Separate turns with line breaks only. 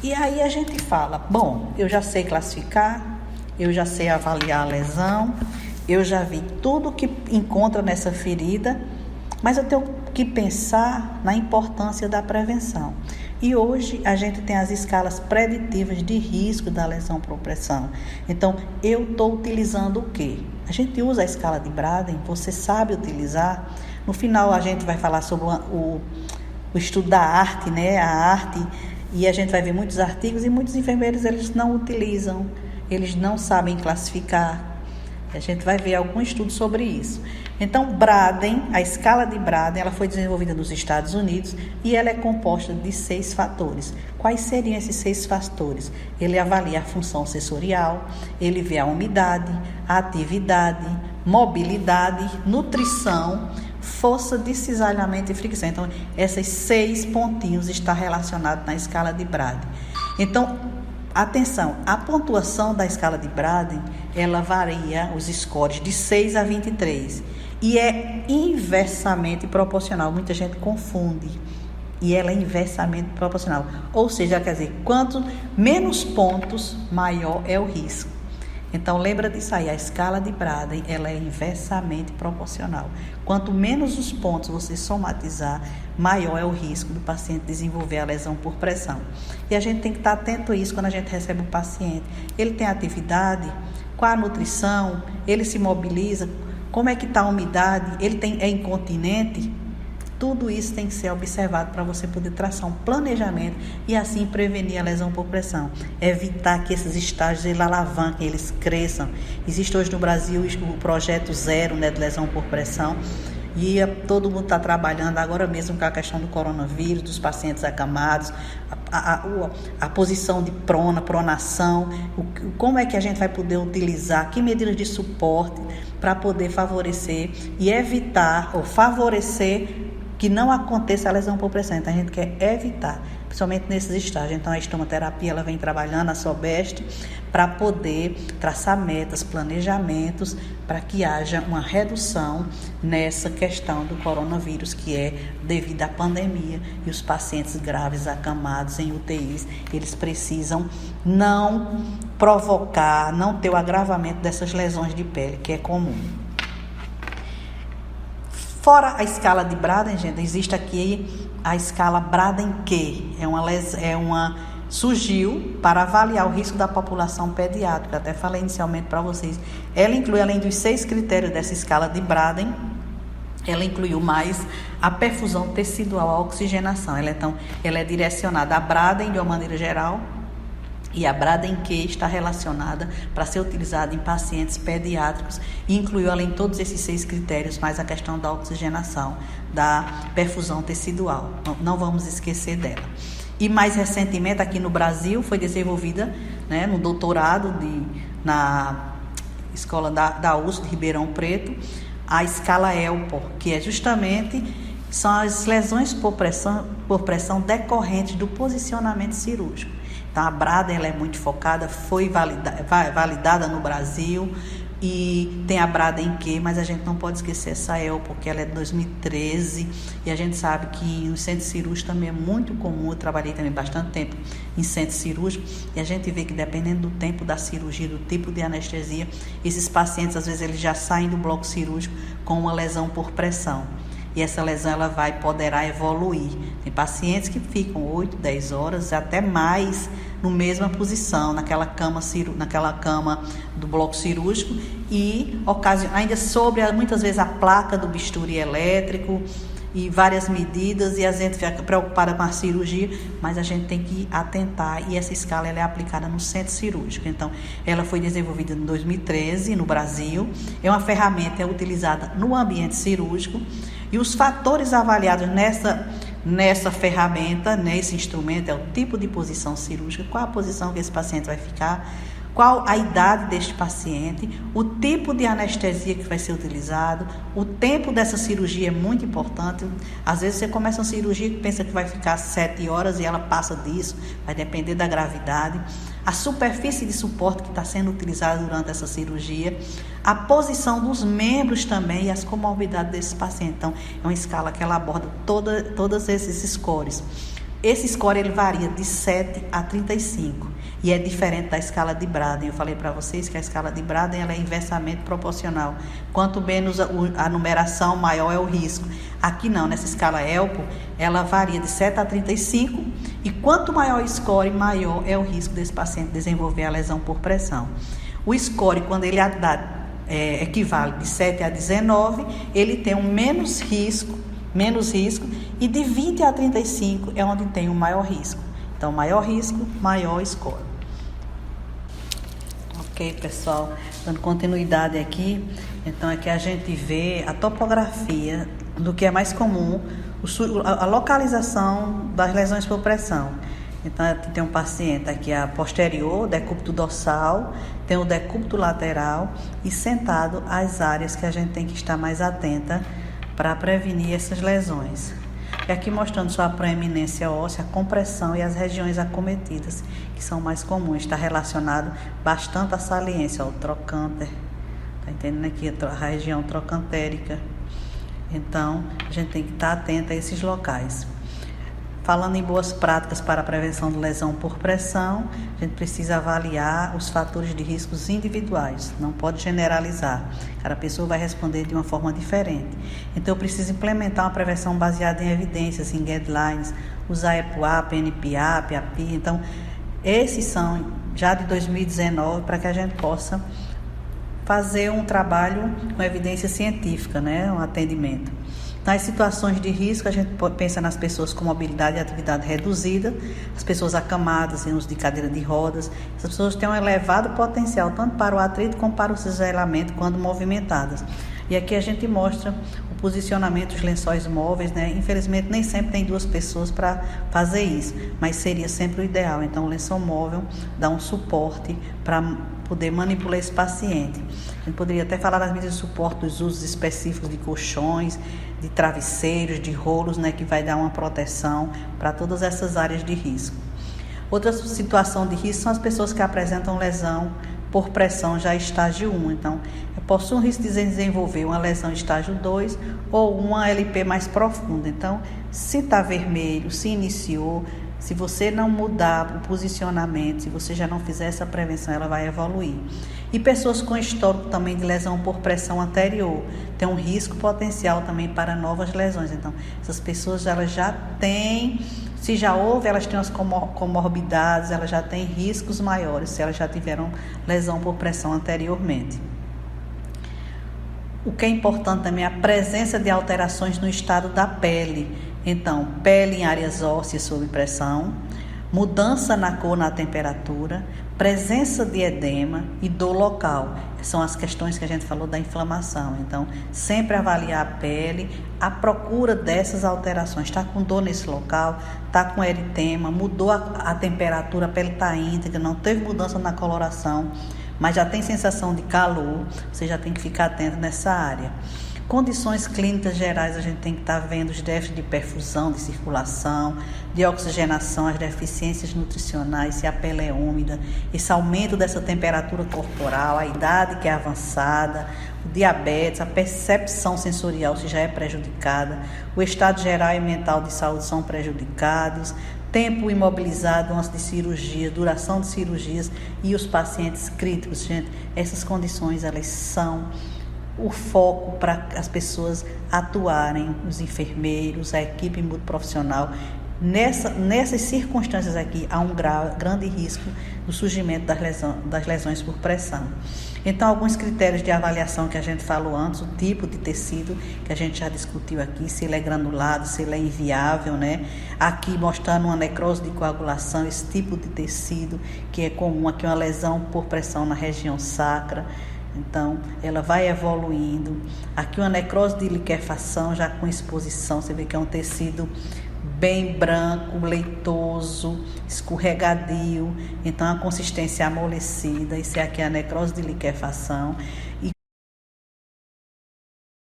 E aí a gente fala, bom, eu já sei classificar, eu já sei avaliar a lesão, eu já vi tudo que encontra nessa ferida, mas eu tenho que pensar na importância da prevenção. E hoje a gente tem as escalas preditivas de risco da lesão por pressão. Então, eu estou utilizando o quê? A gente usa a escala de Braden, você sabe utilizar. No final a gente vai falar sobre o estudo da arte, né? A arte, e a gente vai ver muitos artigos e muitos enfermeiros eles não utilizam, eles não sabem classificar. A gente vai ver algum estudo sobre isso. Então, Braden, a escala de Braden, ela foi desenvolvida nos Estados Unidos e ela é composta de 6 fatores. Quais seriam esses 6 fatores? Ele avalia a função sensorial, ele vê a umidade, a atividade, mobilidade, nutrição, força de cisalhamento e fricção. Então, esses 6 pontinhos estão relacionados na escala de Braden. Então, atenção, a pontuação da escala de Braden, ela varia os scores de 6 a 23 e é inversamente proporcional. Muita gente confunde e ela é inversamente proporcional. Ou seja, quer dizer, quanto menos pontos, maior é o risco. Então, lembra disso aí, a escala de Braden, ela é inversamente proporcional. Quanto menos os pontos você somatizar, maior é o risco do paciente desenvolver a lesão por pressão. E a gente tem que estar atento a isso quando a gente recebe o paciente. Ele tem atividade? Qual a nutrição? Ele se mobiliza? Como é que está a umidade? Ele é incontinente? Tudo isso tem que ser observado para você poder traçar um planejamento e assim prevenir a lesão por pressão. Evitar que esses estágios eles alavanquem, eles cresçam. Existe hoje no Brasil o projeto zero, né, de lesão por pressão. E todo mundo está trabalhando agora mesmo com a questão do coronavírus, dos pacientes acamados, a posição de pronação, como é que a gente vai poder utilizar, que medidas de suporte para poder favorecer e evitar ou favorecer que não aconteça a lesão por pressão. Então, a gente quer evitar, principalmente nesses estágios. Então, a estomoterapia ela vem trabalhando, a SOBEST, para poder traçar metas, planejamentos, para que haja uma redução nessa questão do coronavírus, que é devido à pandemia, e os pacientes graves acamados em UTIs, eles precisam não provocar, não ter o agravamento dessas lesões de pele, que é comum. Fora a escala de Braden, gente, existe aqui a escala Braden-Q. Surgiu para avaliar o risco da população pediátrica. Até falei inicialmente para vocês. Ela inclui, além dos 6 critérios dessa escala de Braden, ela incluiu mais a perfusão tecidual, a oxigenação. Ela é direcionada a Braden de uma maneira geral, e a Braden-Q está relacionada para ser utilizada em pacientes pediátricos e incluiu, além de todos esses 6 critérios, mais a questão da oxigenação, da perfusão tecidual. Não vamos esquecer dela. E mais recentemente, aqui no Brasil, foi desenvolvida, né, no doutorado na escola da USP de Ribeirão Preto, a escala ELPO, que é justamente são as lesões por pressão decorrentes do posicionamento cirúrgico. Então, a Braden ela é muito focada, foi validada no Brasil e tem a Braden-Q, mas a gente não pode esquecer essa ELPO, porque ela é de 2013 e a gente sabe que no centro cirúrgico também é muito comum. Eu trabalhei também bastante tempo em centro cirúrgico e a gente vê que dependendo do tempo da cirurgia, do tipo de anestesia, esses pacientes às vezes eles já saem do bloco cirúrgico com uma lesão por pressão. E essa lesão ela poderá evoluir. Tem pacientes que ficam 8, 10 horas, até mais, na mesma posição, naquela cama do bloco cirúrgico e ainda sobre, muitas vezes, a placa do bisturi elétrico e várias medidas, e a gente fica preocupada com a cirurgia, mas a gente tem que atentar, e essa escala ela é aplicada no centro cirúrgico. Então, ela foi desenvolvida em 2013 no Brasil, é uma ferramenta utilizada no ambiente cirúrgico, e os fatores avaliados nessa ferramenta, nesse instrumento, é o tipo de posição cirúrgica, qual a posição que esse paciente vai ficar, qual a idade deste paciente, o tipo de anestesia que vai ser utilizado, o tempo dessa cirurgia é muito importante. Às vezes você começa uma cirurgia que pensa que vai ficar 7 horas e ela passa disso, vai depender da gravidade. A superfície de suporte que está sendo utilizada durante essa cirurgia, a posição dos membros também e as comorbidades desse paciente. Então, é uma escala que ela aborda todos esses scores. Esse score ele varia de 7 a 35 e é diferente da escala de Braden. Eu falei para vocês que a escala de Braden ela é inversamente proporcional. Quanto menos a numeração, maior é o risco. Aqui não, nessa escala ELPO, ela varia de 7 a 35 e quanto maior o score, maior é o risco desse paciente desenvolver a lesão por pressão. O score, quando ele equivale de 7 a 19, ele tem um menos risco, e de 20 a 35 é onde tem o maior risco. Então, maior risco, maior score. Ok, pessoal, dando continuidade aqui, então aqui a gente vê a topografia do que é mais comum, a localização das lesões por pressão. Então, tem um paciente aqui, a posterior, decúbito dorsal, tem o decúbito lateral e sentado as áreas que a gente tem que estar mais atenta para prevenir essas lesões. E aqui mostrando sua proeminência óssea, a compressão e as regiões acometidas, que são mais comuns. Está relacionado bastante à saliência, ao trocânter. Está entendendo aqui a região trocantérica. Então, a gente tem que estar atento a esses locais. Falando em boas práticas para a prevenção de lesão por pressão, a gente precisa avaliar os fatores de riscos individuais, não pode generalizar. Cada pessoa vai responder de uma forma diferente. Então, eu preciso implementar uma prevenção baseada em evidências, em guidelines, usar EPUAP, NPAP, API. Então, esses são já de 2019 para que a gente possa fazer um trabalho com evidência científica, né? Um atendimento. Nas situações de risco, a gente pensa nas pessoas com mobilidade e atividade reduzida, as pessoas acamadas, em uso de cadeira de rodas. Essas pessoas têm um elevado potencial, tanto para o atrito como para o cisalhamento, quando movimentadas. E aqui a gente mostra o posicionamento dos lençóis móveis, né? Infelizmente, nem sempre tem duas pessoas para fazer isso, mas seria sempre o ideal. Então, o lençol móvel dá um suporte para poder manipular esse paciente. A gente poderia até falar das medidas de suporte, dos usos específicos de colchões, de travesseiros, de rolos, né, que vai dar uma proteção para todas essas áreas de risco. Outra situação de risco são as pessoas que apresentam lesão por pressão já estágio 1. Então, eu posso um risco de desenvolver uma lesão estágio 2 ou uma LP mais profunda. Então, se está vermelho, se iniciou, se você não mudar o posicionamento, se você já não fizer essa prevenção, ela vai evoluir. E pessoas com histórico também de lesão por pressão anterior, tem um risco potencial também para novas lesões. Então, essas pessoas elas já têm, se já houve, elas têm as comorbidades, elas já têm riscos maiores, se elas já tiveram lesão por pressão anteriormente. O que é importante também é a presença de alterações no estado da pele. Então, pele em áreas ósseas sob pressão, mudança na cor, na temperatura, presença de edema e dor local. São as questões que a gente falou da inflamação. Então, sempre avaliar a pele, a procura dessas alterações. Está com dor nesse local, está com eritema, mudou a temperatura, a pele está íntegra, não teve mudança na coloração, mas já tem sensação de calor, você já tem que ficar atento nessa área. Condições clínicas gerais, a gente tem que estar vendo os déficits de perfusão, de circulação, de oxigenação, as deficiências nutricionais, se a pele é úmida, esse aumento dessa temperatura corporal, a idade que é avançada, o diabetes, a percepção sensorial se já é prejudicada, o estado geral e mental de saúde são prejudicados, tempo imobilizado antes de cirurgia, duração de cirurgias e os pacientes críticos. Gente, essas condições elas são o foco para as pessoas atuarem, os enfermeiros, a equipe multiprofissional. Nessas circunstâncias aqui, há um grande risco do surgimento das lesões por pressão. Então, alguns critérios de avaliação que a gente falou antes, o tipo de tecido que a gente já discutiu aqui, se ele é granulado, se ele é inviável, né? Aqui mostrando uma necrose de coagulação, esse tipo de tecido que é comum, aqui uma lesão por pressão na região sacra. Então, ela vai evoluindo. Aqui uma necrose de liquefação, já com exposição, você vê que é um tecido bem branco, leitoso, escorregadio. Então, a consistência amolecida. Isso aqui é a necrose de liquefação. E